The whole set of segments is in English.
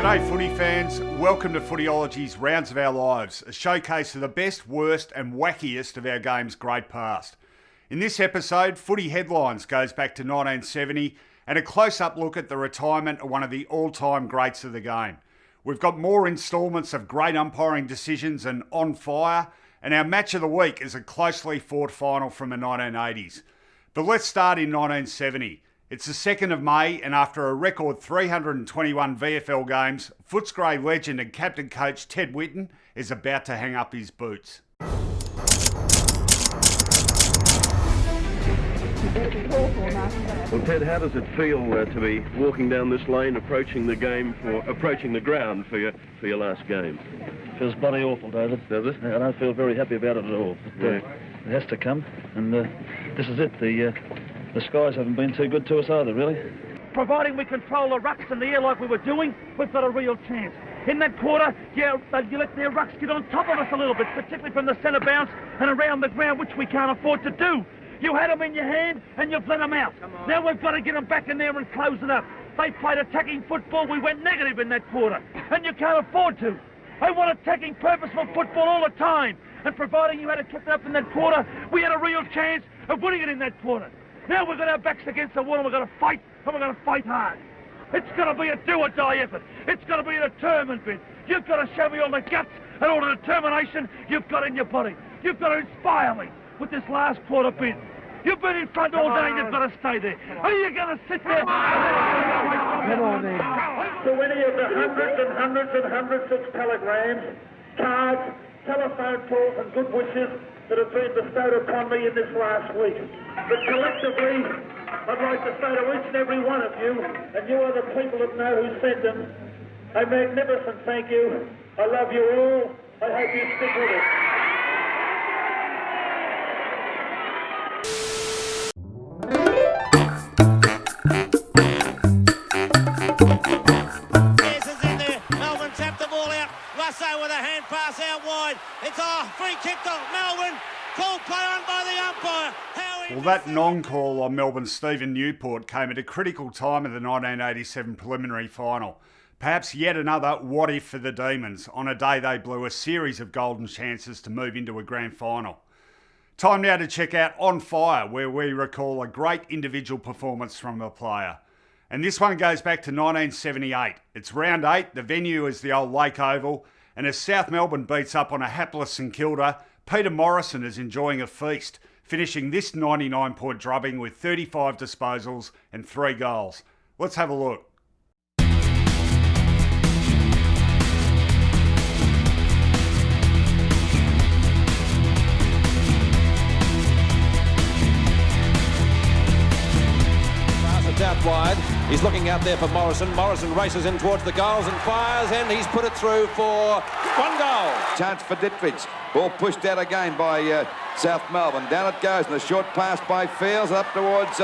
G'day footy fans, welcome to Footyology's Rounds of Our Lives, a showcase of the best, worst and wackiest of our game's great past. In this episode, Footy Headlines goes back to 1970 and a close-up look at the retirement of one of the all-time greats of the game. We've got more instalments of great umpiring decisions and On Fire, and our match of the week is a closely fought final from the 1980s. But let's start in 1970. It's the 2nd of May, and after a record 321 VFL games, Footscray legend and captain coach Ted Whitten is about to hang up his boots. Well, Ted, how does it feel to be walking down this lane, approaching the ground for your last game? Feels bloody awful, David. Does it? I don't feel very happy about it at all. But, it has to come, and this is it. The skies haven't been too good to us either, really. Providing we control the rucks in the air like we were doing, we've got a real chance. In that quarter, you let their rucks get on top of us a little bit, particularly from the centre bounce and around the ground, which we can't afford to do. You had them in your hand and you've let them out. Now we've got to get them back in there and close it up. They played attacking football, we went negative in that quarter, and you can't afford to. I want attacking, purposeful football all the time. And providing you had it kept up in that quarter, we had a real chance of winning it in that quarter. Now we've got our backs against the wall and we're going to fight, and we're going to fight hard. It's going to be a do-or-die effort. It's going to be a determined bit. You've got to show me all the guts and all the determination you've got in your body. You've got to inspire me with this last quarter bid. You've been in front all day and you've got to stay there. Are you going to sit there? Come on then. To any of the hundreds of telegrams, cards, telephone calls and good wishes that have been bestowed upon me in this last week. But collectively, I'd like to say to each and every one of you, and you are the people that know who sent them, a magnificent thank you. I love you all. I hope you stick with it. With a hand pass out wide. It's a free kick to Melbourne. Call play on by the umpire. Well, that non-call on Melbourne's Stephen Newport came at a critical time of the 1987 preliminary final. Perhaps yet another what-if for the Demons on a day they blew a series of golden chances to move into a grand final. Time now to check out On Fire, where we recall a great individual performance from a player. And this one goes back to 1978. It's round 8, the venue is the old Lake Oval, and as South Melbourne beats up on a hapless St Kilda, Peter Morrison is enjoying a feast, finishing this 99-point drubbing with 35 disposals and 3 goals. Let's have a look. Out wide, he's looking out there for Morrison. Morrison races in towards the goals and fires, and he's put it through for 1 goal. Chance for Dittrich. Ball pushed out again by South Melbourne. Down it goes, and a short pass by Fields up towards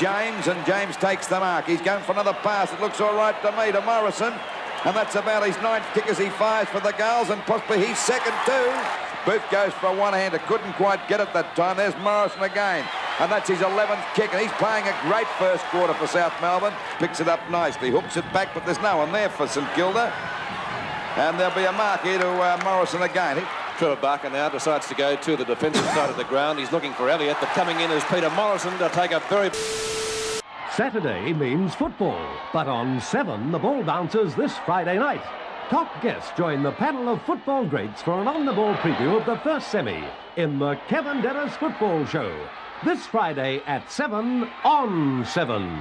James, and James takes the mark. He's going for another pass. It looks all right to me, to Morrison, and that's about his 9th kick as he fires for the goals, and possibly he's second too. Booth goes for a one-hander, couldn't quite get it that time. There's Morrison again, and that's his 11th kick, and he's playing a great first quarter for South Melbourne. Picks it up nicely, hooks it back, but there's no one there for St Kilda. And there'll be a mark here to Morrison again. Trevor Barker now decides to go to the defensive side of the ground. He's looking for Elliott, but coming in is Peter Morrison to take a very... Saturday means football, but on 7 the ball bounces this Friday night. Top guests join the panel of football greats for an on-the-ball preview of the first semi in the Kevin Dennis Football Show. This Friday at 7 on 7.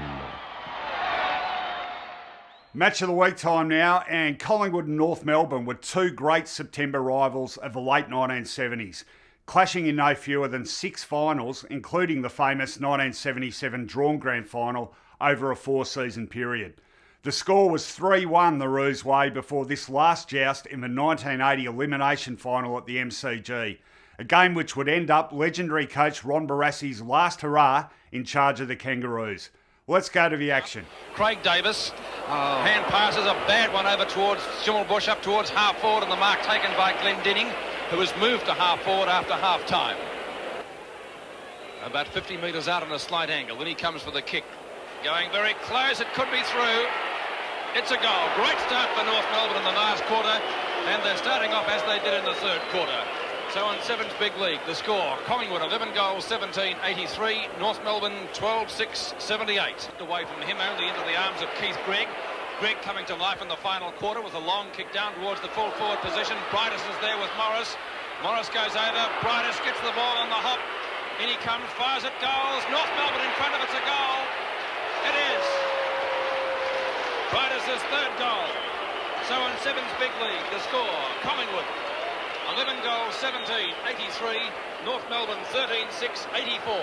Match of the week time now, and Collingwood and North Melbourne were 2 great September rivals of the late 1970s, clashing in no fewer than 6 finals, including the famous 1977 drawn grand final over a 4-season period. The score was 3-1 the Roos way before this last joust in the 1980 elimination final at the MCG, a game which would end up legendary coach Ron Barassi's last hurrah in charge of the Kangaroos. Let's go to the action. Craig Davis, hand passes a bad one over towards Schimmelbusch, up towards half forward, and the mark taken by Glenn Denning, who has moved to half forward after half time. About 50 metres out on a slight angle. Then he comes for the kick. Going very close, it could be through. It's a goal. Great start for North Melbourne in the last quarter, and they're starting off as they did in the third quarter. So in Sevens Big League, the score, Collingwood 11 goals, 17-83, North Melbourne 12-6, 78. Away from him, only into the arms of Keith Gregg. Gregg coming to life in the final quarter with a long kick down towards the full forward position. Brightis is there with Morris. Morris goes over, Brightis gets the ball on the hop. In he comes, fires it, goals. North Melbourne in front of it's a goal. It is. Brightis' third goal. So in Sevens Big League, the score, Collingwood 11 goals, 17-83, North Melbourne 13-6, 84.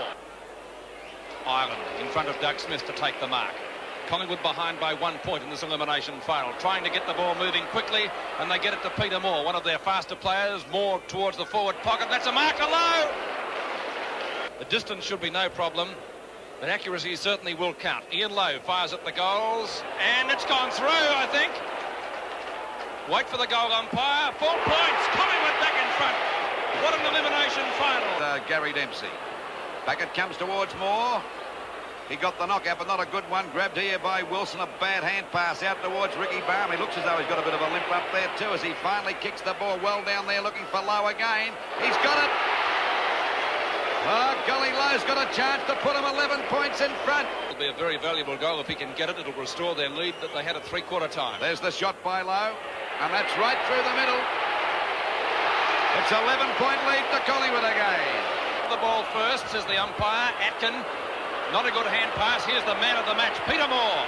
Ireland in front of Doug Smith to take the mark. Collingwood behind by 1 point in this elimination final, trying to get the ball moving quickly, and they get it to Peter Moore, one of their faster players, more towards the forward pocket. That's a marker low. The distance should be no problem, but accuracy certainly will count. Ian Lowe fires at the goals, and it's gone through, I think. Wait for the goal umpire. 4 points. Collingwood back in front. What an elimination final. Gary Dempsey. Back it comes towards Moore. He got the knockout, but not a good one. Grabbed here by Wilson. A bad hand pass out towards Ricky Barham. He looks as though he's got a bit of a limp up there too as he finally kicks the ball well down there looking for Lowe again. He's got it. Oh, golly, Lowe's got a chance to put him 11 points in front. It'll be a very valuable goal if he can get it. It'll restore their lead that they had at three-quarter time. There's the shot by Lowe, and that's right through the middle. It's 11-point lead to Collingwood again. The ball first, says the umpire, Atkin. Not a good hand pass. Here's the man of the match, Peter Moore.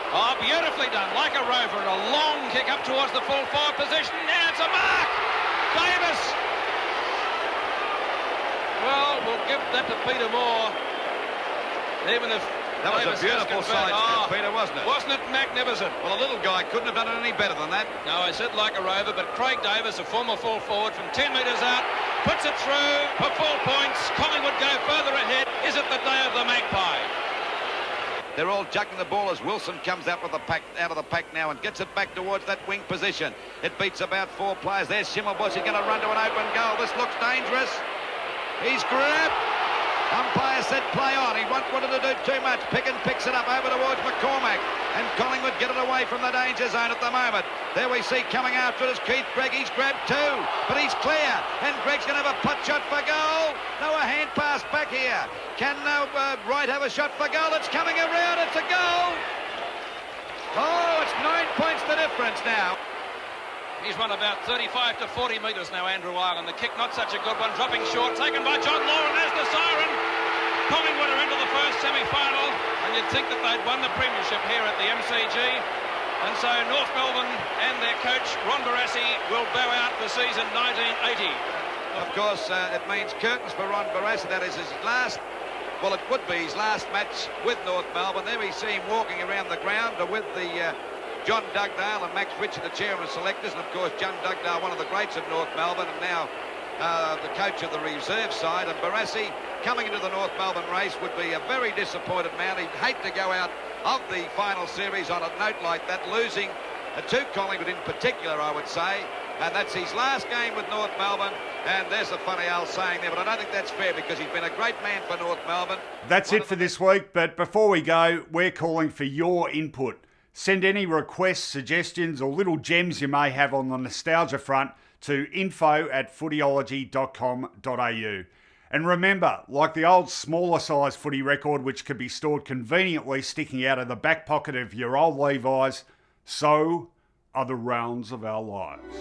Oh, beautifully done, like a rover, and a long kick up towards the full forward position. And it's a mark! Davis! Well, we'll give that to Peter Moore. Even if that was Davis a beautiful sidestep, Peter, wasn't it? Wasn't it magnificent? Well, a little guy couldn't have done it any better than that. No, I said like a rover, but Craig Davis, a former full forward from 10 metres out, puts it through for 4 points. Collingwood go further ahead. Is it the day of the Magpie? They're all juggling the ball as Wilson comes out of the pack now and gets it back towards that wing position. It beats about 4 players. There's Schimmelbusch. He's going to run to an open goal. This looks dangerous. He's grabbed. Umpire said play on. He wanted to do too much. Picken picks it up over towards McCormack. And Collingwood get it away from the danger zone at the moment. There we see coming after it is Keith Gregg. He's grabbed 2, but he's clear. And Gregg's going to have a putt shot for goal. No, a hand pass back here. Can Wright have a shot for goal? It's coming around. It's a goal. Oh, it's 9 points the difference now. He's run about 35 to 40 metres now, Andrew Ireland. The kick not such a good one, dropping short, taken by John Law, and there's the siren. Collingwood are into the first semi-final, and you'd think that they'd won the premiership here at the MCG. And so North Melbourne and their coach, Ron Barassi, will bow out the season 1980. Of course, it means curtains for Ron Barassi. That is his last, well, it would be his last match with North Melbourne. There we see him walking around the ground with the John Dugdale and Max Richard, the chairman of selectors, and of course John Dugdale, one of the greats of North Melbourne, and now the coach of the reserve side. And Barassi coming into the North Melbourne race would be a very disappointed man. He'd hate to go out of the final series on a note like that, losing to Collingwood in particular, I would say. And that's his last game with North Melbourne. And there's a funny old saying there, but I don't think that's fair because he's been a great man for North Melbourne. That's it for this week, but before we go, we're calling for your input. Send any requests, suggestions or little gems you may have on the nostalgia front to info@footyology.com.au. And remember, like the old smaller size footy record which could be stored conveniently sticking out of the back pocket of your old Levi's, so are the rounds of our lives.